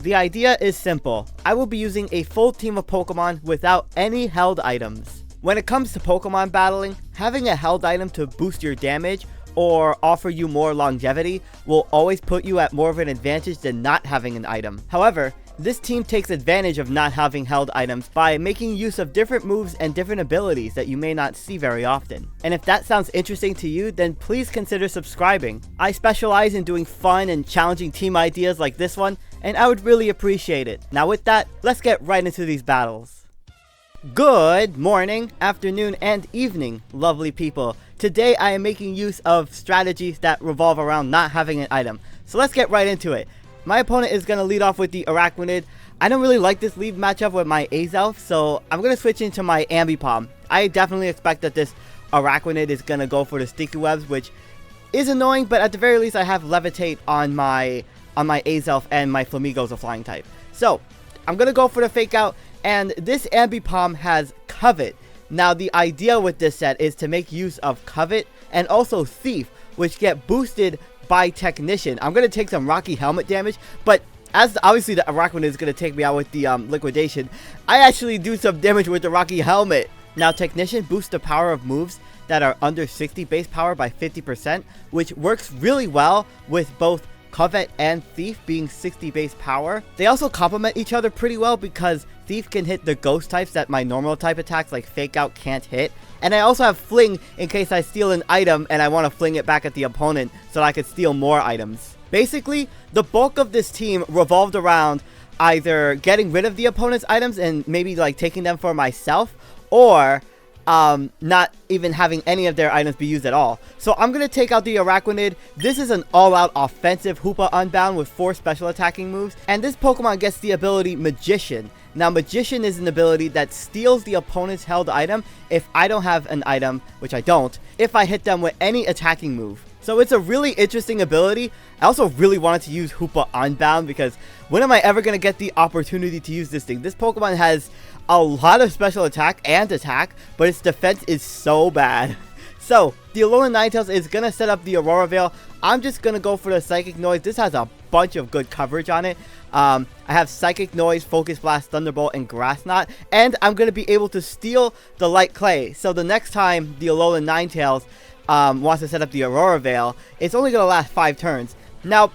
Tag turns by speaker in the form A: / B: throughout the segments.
A: The idea is simple. I will be using a full team of Pokemon without any held items. When it comes to Pokemon battling, having a held item to boost your damage or offer you more longevity will always put you at more of an advantage than not having an item. However, this team takes advantage of not having held items by making use of different moves and different abilities that you may not see very often. And if that sounds interesting to you, then please consider subscribing. I specialize in doing fun and challenging team ideas like this one, and I would really appreciate it. Now with that, let's get right into these battles. Good morning, afternoon, and evening, lovely people. Today I am making use of strategies that revolve around not having an item. So let's get right into it. My opponent is going to lead off with the Araquanid. I don't really like this lead matchup with my Azelf, so I'm going to switch into my Ambipom. I definitely expect that this Araquanid is going to go for the Sticky Webs, which is annoying, but at the very least I have Levitate on my Azelf, and my Flamigo's a flying type. So I'm going to go for the Fake Out, and this Ambipom has Covet. Now the idea with this set is to make use of Covet and also Thief, which get boosted by Technician. I'm going to take some Rocky Helmet damage, but as obviously the Araquanid is going to take me out with the Liquidation, I actually do some damage with the Rocky Helmet. Now Technician boosts the power of moves that are under 60 base power by 50%, which works really well with both Covet and Thief being 60 base power. They also complement each other pretty well because Thief can hit the ghost types that my normal type attacks like Fake Out can't hit. And I also have Fling in case I steal an item and I want to fling it back at the opponent so that I could steal more items. Basically, the bulk of this team revolved around either getting rid of the opponent's items and maybe like taking them for myself, or not even having any of their items be used at all. So I'm going to take out the Araquanid. This is an all-out offensive Hoopa Unbound with 4 special attacking moves, and this Pokemon gets the ability Magician. Now Magician is an ability that steals the opponent's held item if I don't have an item, which I don't, if I hit them with any attacking move. So it's a really interesting ability. I also really wanted to use Hoopa Unbound because when am I ever going to get the opportunity to use this thing? This Pokemon has a lot of special attack and attack, but its defense is so bad. So the Alolan Ninetales is going to set up the Aurora Veil. I'm just going to go for the Psychic Noise. This has a bunch of good coverage on it. I have Psychic Noise, Focus Blast, Thunderbolt, and Grass Knot, and I'm going to be able to steal the Light Clay. So the next time the Alolan Ninetales wants to set up the Aurora Veil, it's only going to last 5 turns. Now,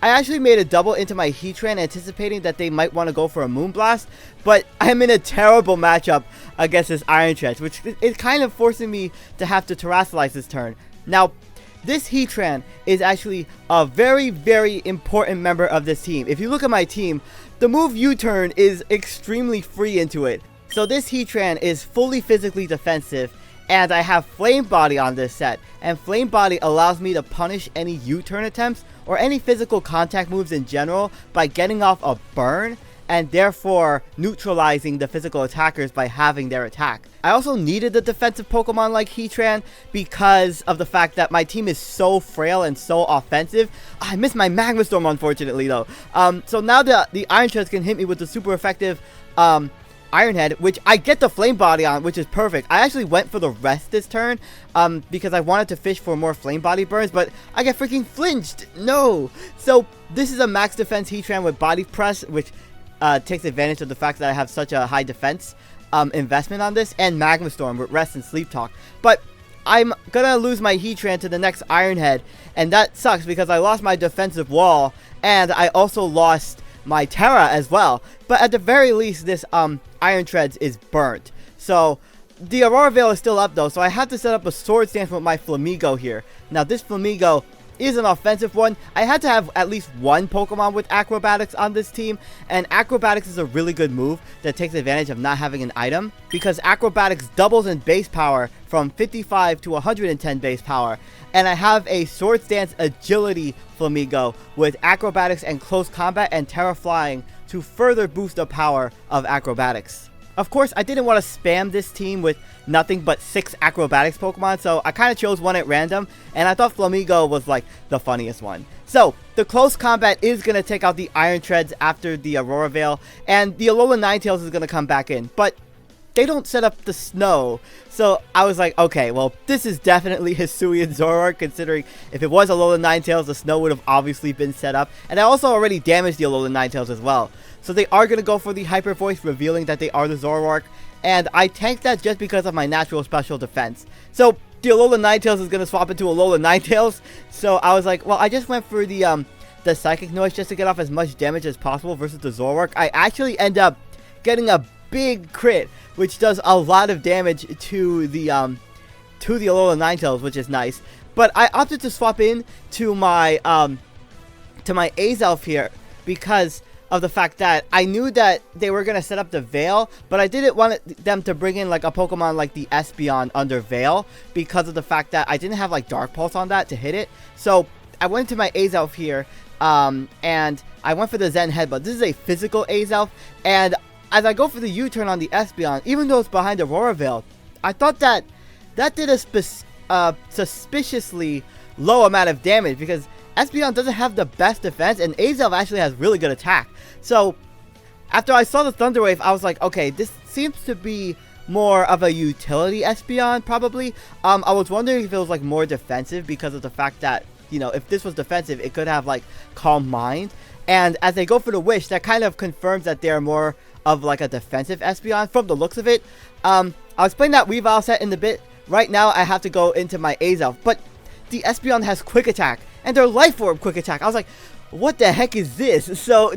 A: I actually made a double into my Heatran anticipating that they might want to go for a Moonblast, but I'm in a terrible matchup against this Iron Treads, which is kind of forcing me to have to Terrasilize this turn. Now, this Heatran is actually a very, very important member of this team. If you look at my team, the move U-Turn is extremely free into it. So this Heatran is fully physically defensive, and I have Flame Body on this set, and Flame Body allows me to punish any U-turn attempts or any physical contact moves in general by getting off a burn and therefore neutralizing the physical attackers by having their attack. I also needed a defensive Pokemon like Heatran because of the fact that my team is so frail and so offensive. I missed my Magma Storm unfortunately though. So now the Iron Treads can hit me with the super effective Iron Head, which I get the Flame Body on, which is perfect. I actually went for the rest this turn because I wanted to fish for more Flame Body burns, but I get freaking flinched. No! So this is a max defense Heatran with Body Press, which takes advantage of the fact that I have such a high defense investment on this, and Magma Storm with Rest and Sleep Talk. But I'm gonna lose my Heatran to the next Iron Head, and that sucks because I lost my defensive wall, and I also lost my Terra as well. But at the very least, this Iron Treads is burnt. So the Aurora Veil is still up though, so I have to set up a Sword Stance with my Flamigo here. Now this Flamigo is an offensive one. I had to have at least one Pokemon with Acrobatics on this team, and Acrobatics is a really good move that takes advantage of not having an item, because Acrobatics doubles in base power from 55 to 110 base power, and I have a Sword Stance Agility Flamigo with Acrobatics and Close Combat and Terra Flying to further boost the power of Acrobatics. Of course, I didn't want to spam this team with nothing but 6 Acrobatics Pokemon, so I kind of chose one at random, and I thought Flamigo was like the funniest one. So, the Close Combat is going to take out the Iron Treads after the Aurora Veil, and the Alolan Ninetales is going to come back in. But they don't set up the snow. So I was like, okay, well, this is definitely Hisuian Zoroark, considering if it was Alolan Ninetales, the snow would have obviously been set up. And I also already damaged the Alolan Ninetales as well. So they are going to go for the Hyper Voice, revealing that they are the Zoroark. And I tanked that just because of my natural special defense. So the Alolan Ninetales is going to swap into Alolan Ninetales. So I was like, well, I just went for the Psychic Noise just to get off as much damage as possible versus the Zoroark. I actually end up getting a big crit, which does a lot of damage to the Alolan Ninetales, which is nice. But I opted to swap in to my Azelf here because of the fact that I knew that they were going to set up the Veil, but I didn't want them to bring in like a Pokemon like the Espeon under Veil because of the fact that I didn't have like Dark Pulse on that to hit it. So I went to my Azelf here, and I went for the Zen Headbutt. This is a physical Azelf, and as I go for the U-turn on the Espeon, even though it's behind Aurora Veil, I thought that did a suspiciously low amount of damage because Espeon doesn't have the best defense, and Azelf actually has really good attack. So, after I saw the Thunder Wave, I was like, okay, this seems to be more of a utility Espeon, probably. I was wondering if it was, like, more defensive because of the fact that, you know, if this was defensive, it could have, like, Calm Mind. And as they go for the Wish, that kind of confirms that they're more of, like, a defensive Espeon from the looks of it. I'll explain that Weavile set in a bit. Right now, I have to go into my Azelf, but the Espeon has Quick Attack, and their Life Orb Quick Attack. I was like, what the heck is this? So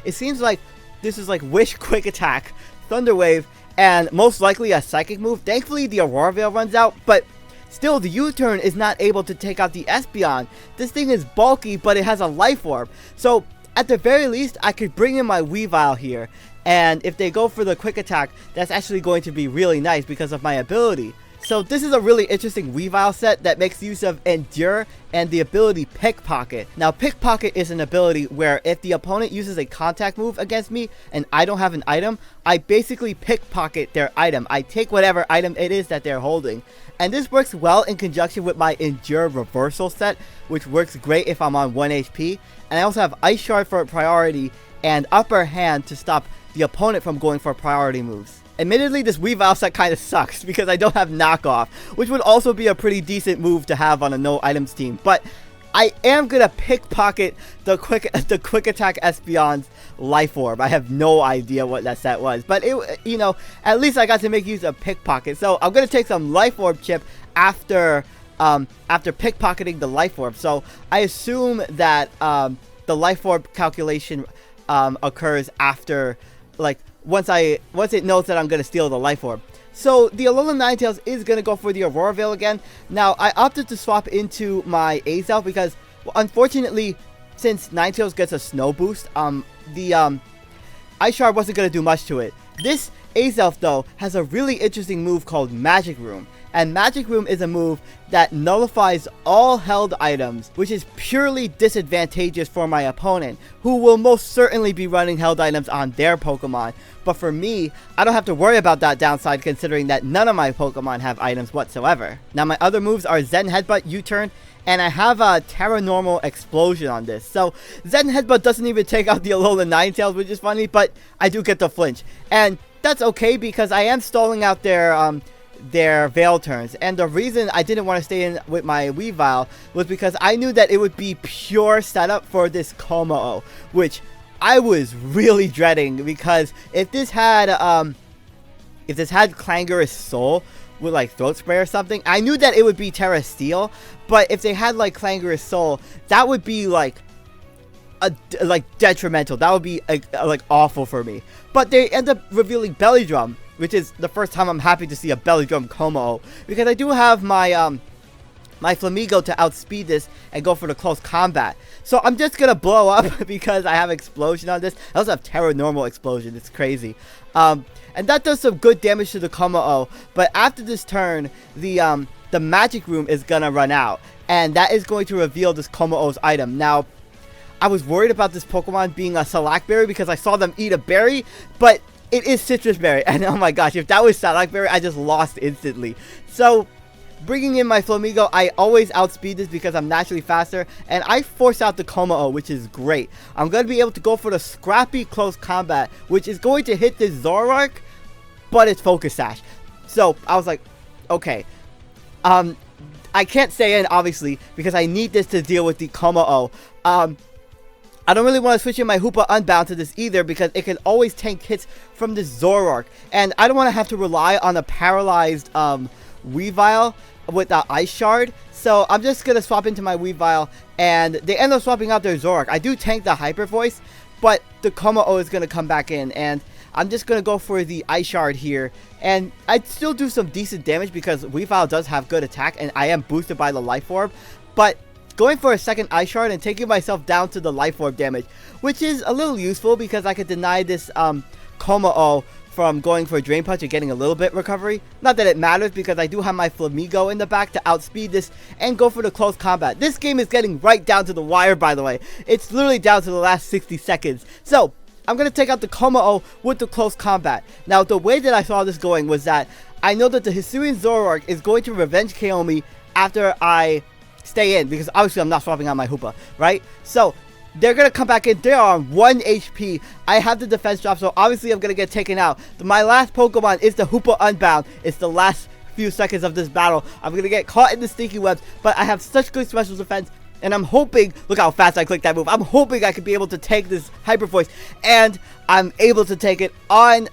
A: it seems like this is like Wish Quick Attack, Thunder Wave, and most likely a Psychic move. Thankfully, the Aurora Veil runs out, but still, the U-turn is not able to take out the Espeon. This thing is bulky, but it has a Life Orb. So, at the very least, I could bring in my Weavile here, and if they go for the Quick Attack, that's actually going to be really nice because of my ability. So this is a really interesting Weavile set that makes use of Endure and the ability Pickpocket. Now Pickpocket is an ability where if the opponent uses a contact move against me and I don't have an item, I basically pickpocket their item. I take whatever item it is that they're holding. And this works well in conjunction with my Endure Reversal set, which works great if I'm on 1 HP. And I also have Ice Shard for priority and Upper Hand to stop the opponent from going for priority moves. Admittedly, this Weavile set kind of sucks because I don't have Knockoff, which would also be a pretty decent move to have on a no items team. But I am gonna pickpocket the quick attack Espeon's Life Orb. I have no idea what that set was, but it, you know, at least I got to make use of pickpocket. So I'm gonna take some Life Orb chip after pickpocketing the Life Orb. So I assume that the Life Orb calculation occurs after, like, once it knows that I'm going to steal the Life Orb. So the Alolan Ninetales is going to go for the Aurora Veil again. Now, I opted to swap into my Azelf because, well, unfortunately, since Ninetales gets a Snow Boost, the Ice Shard wasn't going to do much to it. This Azelf, though, has a really interesting move called Magic Room. And Magic Room is a move that nullifies all held items, which is purely disadvantageous for my opponent, who will most certainly be running held items on their Pokemon. But for me, I don't have to worry about that downside considering that none of my Pokemon have items whatsoever. Now my other moves are Zen Headbutt, U-turn, and I have a Terra Normal Explosion on this. So Zen Headbutt doesn't even take out the Alolan Ninetales, which is funny, but I do get the flinch. And that's okay because I am stalling out their Veil turns, and the reason I didn't want to stay in with my Weavile was because I knew that it would be pure setup for this Como-o, which I was really dreading because if this had Clangorous Soul with like Throat Spray or something, I knew that it would be Terra Steel, but if they had like Clangorous Soul, that would be like detrimental. That would be like awful for me. But they end up revealing Belly Drum, which is the first time I'm happy to see a Belly Drum Como-o, because I do have my my Flamigo to outspeed this and go for the close combat. So I'm just gonna blow up because I have Explosion on this. I also have Terra Normal Explosion. It's crazy. And that does some good damage to the Como-o. But after this turn, the Magic Room is gonna run out, and that is going to reveal this Como-o's item. Now, I was worried about this Pokemon being a Salac Berry because I saw them eat a berry, but it is Citrus Berry, and oh my gosh, if that was Salac Berry, I just lost instantly. So, bringing in my Flamigo, I always outspeed this because I'm naturally faster, and I force out the Como-o, which is great. I'm going to be able to go for the Scrappy Close Combat, which is going to hit this Zoroark but it's Focus Sash. So I was like, okay, I can't stay in, obviously, because I need this to deal with the Kommo-o. I don't really want to switch in my Hoopa Unbound to this either, because it can always tank hits from this Zoroark. And I don't want to have to rely on a paralyzed Weavile with the Ice Shard. So I'm just going to swap into my Weavile, and they end up swapping out their Zoroark. I do tank the Hyper Voice, but the Kommo-o is going to come back in, and I'm just going to go for the Ice Shard here. And I still do some decent damage because Weavile does have good attack, and I am boosted by the Life Orb. But going for a second Ice Shard and taking myself down to the Life Orb damage, which is a little useful because I could deny this Kommo-o from going for a Drain Punch and getting a little bit recovery. Not that it matters because I do have my Flamigo in the back to outspeed this and go for the close combat. This game is getting right down to the wire, by the way. It's literally down to the last 60 seconds. So I'm going to take out the Kommo-o with the close combat. Now, the way that I saw this going was that I know that the Hisuian Zoroark is going to revenge KO me after I stay in, because obviously I'm not swapping out my Hoopa, right? So they're going to come back in. They are on 1 HP. I have the defense drop, so obviously I'm going to get taken out. My last Pokemon is the Hoopa Unbound. It's the last few seconds of this battle. I'm going to get caught in the sticky webs, but I have such good special defense. And I'm hoping, look how fast I clicked that move. I'm hoping I could be able to take this Hyper Voice. And I'm able to take it on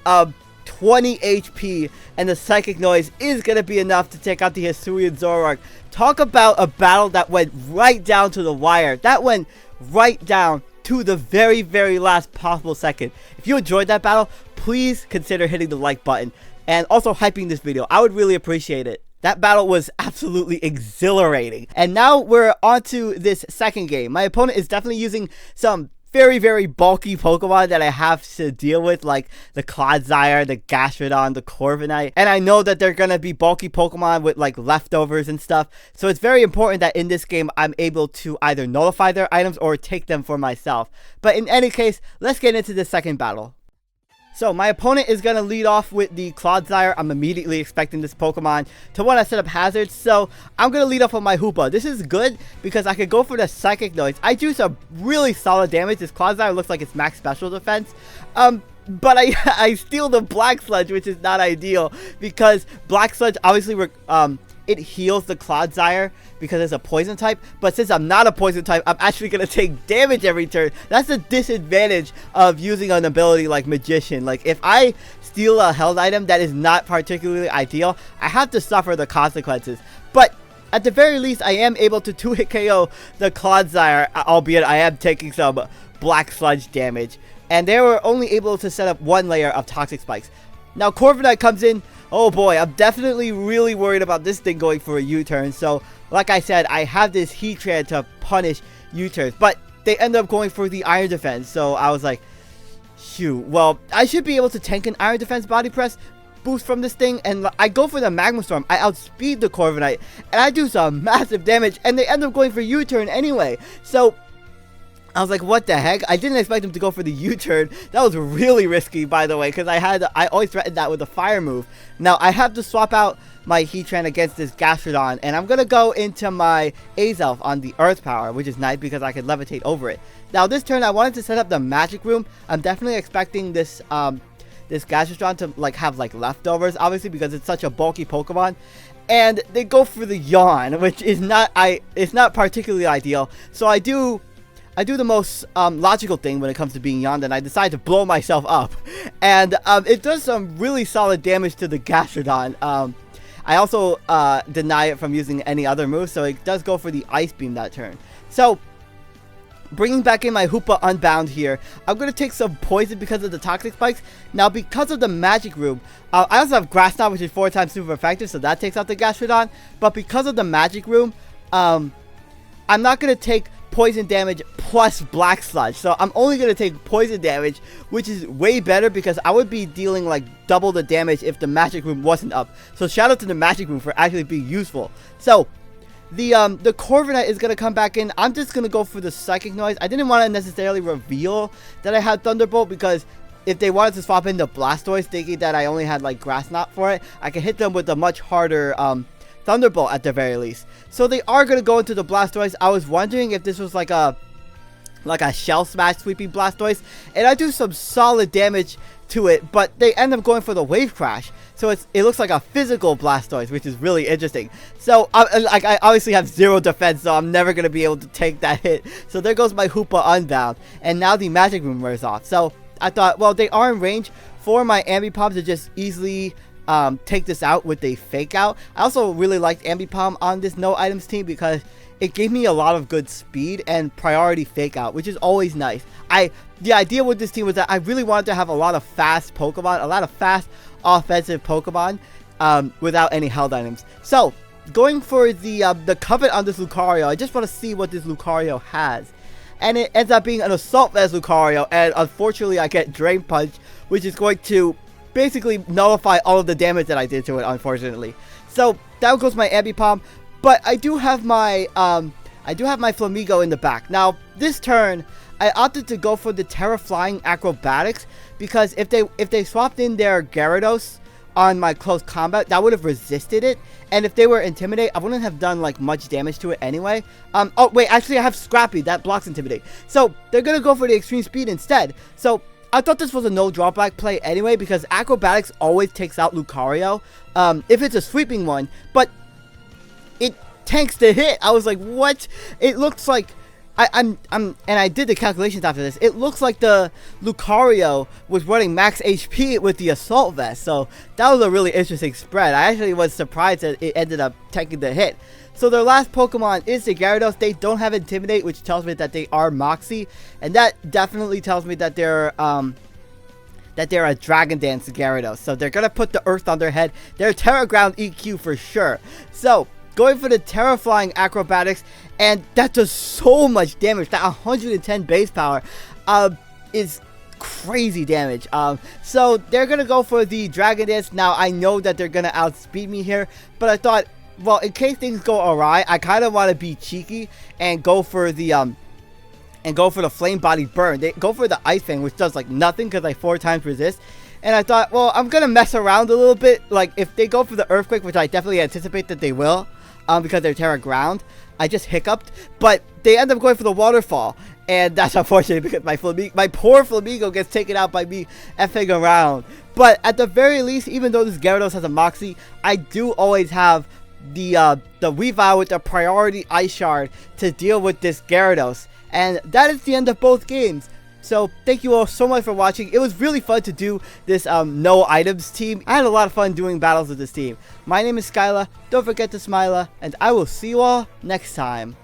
A: 20 HP. And the Psychic Noise is going to be enough to take out the Hisuian Zoroark. Talk about a battle that went right down to the wire. That went right down to the very, very last possible second. If you enjoyed that battle, please consider hitting the like button. And also hyping this video. I would really appreciate it. That battle was absolutely exhilarating. And now we're on to this second game. My opponent is definitely using some very, very bulky Pokemon that I have to deal with, like the Clodsire, the Gastrodon, the Corviknight. And I know that they're going to be bulky Pokemon with like leftovers and stuff. So it's very important that in this game, I'm able to either nullify their items or take them for myself. But in any case, let's get into the second battle. So my opponent is going to lead off with the Clodsire. I'm immediately expecting this Pokemon to want to set up hazards. So I'm going to lead off with my Hoopa. This is good because I could go for the Psychic Noise. I do some really solid damage. This Clodsire looks like it's max special defense. But I steal the Black Sludge, which is not ideal because Black Sludge obviously it heals the Clodsire because it's a poison type, but since I'm not a poison type, I'm actually going to take damage every turn. That's the disadvantage of using an ability like Magician. Like, if I steal a held item that is not particularly ideal, I have to suffer the consequences. But at the very least, I am able to 2-hit KO the Clodsire, albeit I am taking some Black Sludge damage. And they were only able to set up 1 layer of Toxic Spikes. Now, Corviknight comes in. Oh boy, I'm definitely really worried about this thing going for a U-turn. So, like I said, I have this Heatran to punish U-turns. But they end up going for the Iron Defense. So, I was like, shoot. Well, I should be able to tank an Iron Defense Body Press boost from this thing. And I go for the Magma Storm. I outspeed the Corviknight. And I do some massive damage. And they end up going for U-turn anyway. So I was like, what the heck? I didn't expect him to go for the U-turn. That was really risky, by the way, because I always threatened that with a fire move. Now, I have to swap out my Heatran against this Gastrodon, and I'm going to go into my Azelf on the Earth Power, which is nice because I can levitate over it. Now, this turn, I wanted to set up the Magic Room. I'm definitely expecting this this Gastrodon to have leftovers, obviously, because it's such a bulky Pokemon. And they go for the Yawn, which is it's not particularly ideal. So I do the most logical thing when it comes to being Yawned, and I decide to blow myself up. And it does some really solid damage to the Gastrodon. I also deny it from using any other moves, so it does go for the Ice Beam that turn. So, bringing back in my Hoopa Unbound here, I'm going to take some poison because of the Toxic Spikes. Now, because of the Magic Room, I also have Grass Knot, which is 4 times super effective, so that takes out the Gastrodon. But because of the Magic Room, I'm not going to take poison damage plus Black Sludge. So I'm only going to take poison damage, which is way better because I would be dealing like double the damage if the Magic Room wasn't up. So shout out to the Magic Room for actually being useful. So the Corviknight is going to come back in. I'm just going to go for the Psychic Noise. I didn't want to necessarily reveal that I had Thunderbolt because if they wanted to swap in the Blastoise thinking that I only had like Grass Knot for it, I could hit them with a much harder Thunderbolt at the very least. So they are going to go into the Blastoise. I was wondering if this was like a like a Shell Smash Sweeping Blastoise, and I do some solid damage to it, but they end up going for the Wave Crash. So it looks like a physical Blastoise, which is really interesting. So I obviously have 0 defense, so I'm never going to be able to take that hit. So there goes my Hoopa Unbound, and now the Magic Room wears off. So I thought, well, they are in range for my Ambipom to just easily take this out with a Fake Out. I also really liked Ambipom on this no items team because it gave me a lot of good speed and priority Fake Out, which is always nice. The idea with this team was that I really wanted to have a lot of fast Pokemon, a lot of fast offensive Pokemon without any held items. So going for the covet on this Lucario, I just want to see what this Lucario has. And it ends up being an Assault Vest Lucario, and unfortunately I get Drain Punch, which is going to basically nullify all of the damage that I did to it, unfortunately. So that goes my Ambipom, but I do have my Flamigo in the back. Now this turn I opted to go for the Terra Flying Acrobatics because if they swapped in their Gyarados on my close combat, that would have resisted it, and if they were Intimidate, I wouldn't have done like much damage to it anyway. Oh wait, actually I have Scrappy that blocks Intimidate, so they're gonna go for the Extreme Speed instead. So I thought this was a no drawback play anyway because Acrobatics always takes out Lucario if it's a sweeping one, but it tanks the hit. I was like, what? It looks like and I did the calculations after this. It looks like the Lucario was running max HP with the Assault Vest, so that was a really interesting spread. I actually was surprised that it ended up taking the hit. So their last Pokemon is the Gyarados. They don't have Intimidate, which tells me that they are Moxie, and that definitely tells me that they're a Dragon Dance Gyarados. So they're gonna put the Earth on their head. They're Terra Ground EQ for sure. So going for the Terra Flying Acrobatics, and that does so much damage. That 110 base power is crazy damage. So they're gonna go for the Dragon Dance. Now I know that they're gonna outspeed me here, but I thought, well, in case things go awry, I kind of want to be cheeky and go for the Flame Body Burn. They go for the Ice Fang, which does like nothing because I 4 times resist. And I thought, well, I'm gonna mess around a little bit. Like if they go for the Earthquake, which I definitely anticipate that they will, because they're Terra Ground. I just hiccuped, but they end up going for the Waterfall, and that's unfortunate because my poor Flamigo gets taken out by me effing around. But at the very least, even though this Gyarados has a Moxie, I do always have the Weavile with the priority Ice Shard to deal with this Gyarados, and that is the end of both games. So thank you all so much for watching. It was really fun to do this no items team. I had a lot of fun doing battles with this team. My name is SkyLaaa. Don't forget to smile, and I will see you all next time.